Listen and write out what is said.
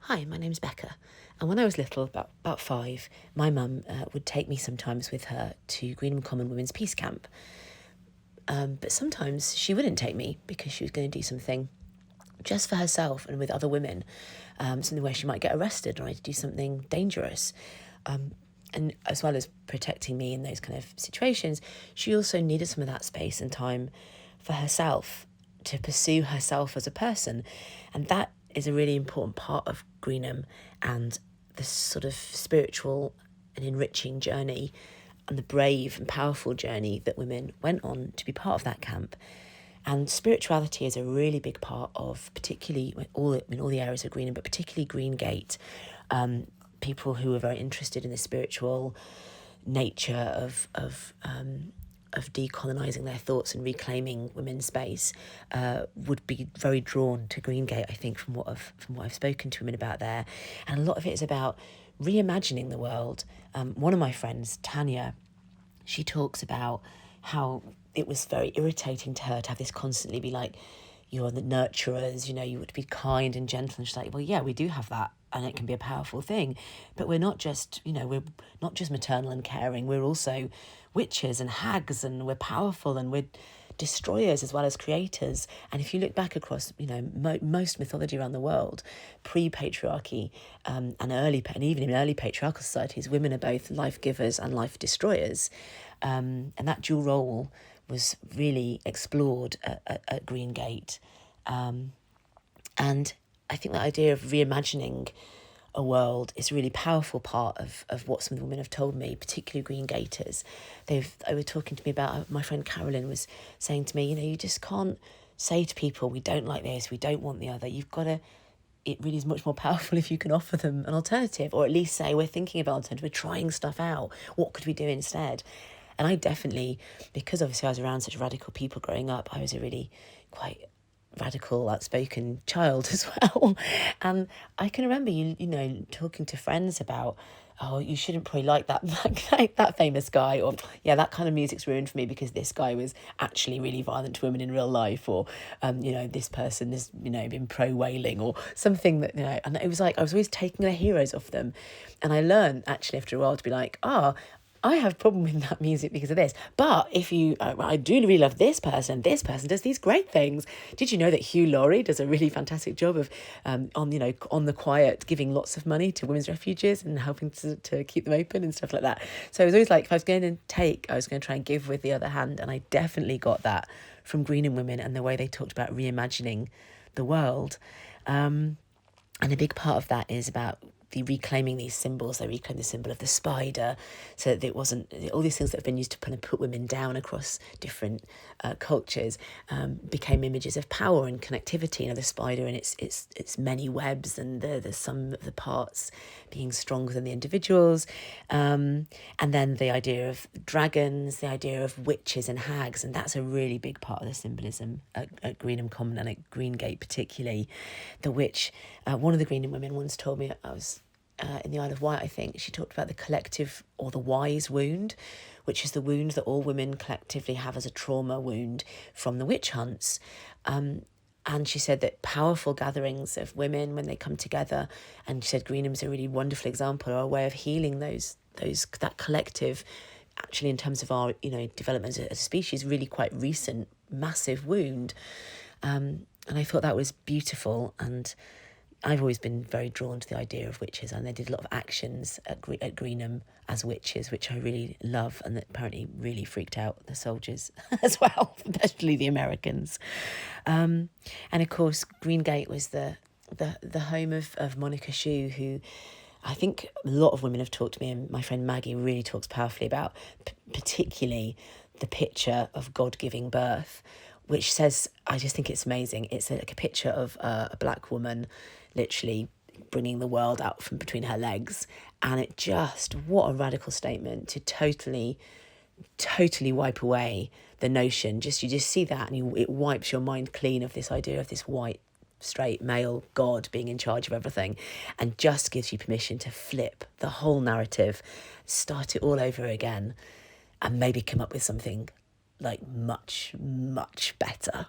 "Hi, my name's Becca." And when I was little, about 5, my mum would take me sometimes with her to Greenham Common Women's Peace Camp. But sometimes she wouldn't take me because she was going to do something just for herself and with other women, something where she might get arrested or to do something dangerous. And as well as protecting me in those kind of situations, she also needed some of that space and time for herself, to pursue herself as a person. And that is a really important part of Greenham and the sort of spiritual and enriching journey and the brave and powerful journey that women went on to be part of that camp. And spirituality is a really big part of, particularly in all the areas of Greenham, but particularly Greengate. People who are very interested in the spiritual nature of decolonising their thoughts and reclaiming women's space would be very drawn to Greengate, I think, from what I've spoken to women about there. And a lot of it is about reimagining the world. One of my friends, Tanya, she talks about how it was very irritating to her to have this constantly be like, you're the nurturers, you would be kind and gentle. And she's like, well, yeah, we do have that, and it can be a powerful thing. But we're not just, we're not just maternal and caring. We're also witches and hags, and we're powerful, and we're destroyers as well as creators. And if you look back across, most mythology around the world, pre-patriarchy and even in early patriarchal societies, women are both life givers and life destroyers. And that dual role was really explored at Greengate. And I think the idea of reimagining a world is a really powerful part of what some of the women have told me, particularly Greengaters. They were talking to me about, my friend Carolyn was saying to me, you just can't say to people, we don't like this, we don't want the other. You've got to, it really is much more powerful if you can offer them an alternative, or at least say, we're thinking about an alternative, we're trying stuff out. What could we do instead? And I definitely, because obviously I was around such radical people growing up, I was a really quite radical, outspoken child as well. And I can remember, talking to friends about, oh, you shouldn't probably like that famous guy, or, yeah, that kind of music's ruined for me because this guy was actually really violent to women in real life, or, this person has, been pro-whaling or something that, and it was like, I was always taking the heroes off them. And I learned actually after a while to be like, I have a problem with that music because of this. But if I do really love this person does these great things. Did you know that Hugh Laurie does a really fantastic job of, on the quiet, giving lots of money to women's refuges and helping to keep them open and stuff like that. So it was always like, if I was going to take, I was going to try and give with the other hand. And I definitely got that from Greenham women and the way they talked about reimagining the world. And a big part of that is about the reclaiming these symbols. They reclaim the symbol of the spider, so that it wasn't all these things that have been used to kind of put women down across different cultures became images of power and connectivity. The spider and its many webs, and the sum of the parts being stronger than the individuals, and then the idea of dragons, the idea of witches and hags, and that's a really big part of the symbolism at Greenham Common and at Greengate particularly. The witch, one of the Greenham women once told me, I was in the Isle of Wight, I think, she talked about the collective or the wise wound, which is the wound that all women collectively have as a trauma wound from the witch hunts. And she said that powerful gatherings of women, when they come together, and she said Greenham's a really wonderful example, or a way of healing that collective, actually in terms of our development as a species, really quite recent, massive wound. And I thought that was beautiful, and I've always been very drawn to the idea of witches, and they did a lot of actions at Greenham as witches, which I really love, and that apparently really freaked out the soldiers as well, especially the Americans. And of course, Greengate was the home of Monica Sjöö, who I think a lot of women have talked to me, and my friend Maggie really talks powerfully about, particularly the picture of God giving birth, which says, I just think it's amazing. It's like a picture of a black woman literally bringing the world out from between her legs. And it just, what a radical statement to totally wipe away the notion. You just see that, and it wipes your mind clean of this idea of this white, straight male God being in charge of everything, and just gives you permission to flip the whole narrative, start it all over again, and maybe come up with something like much, much better.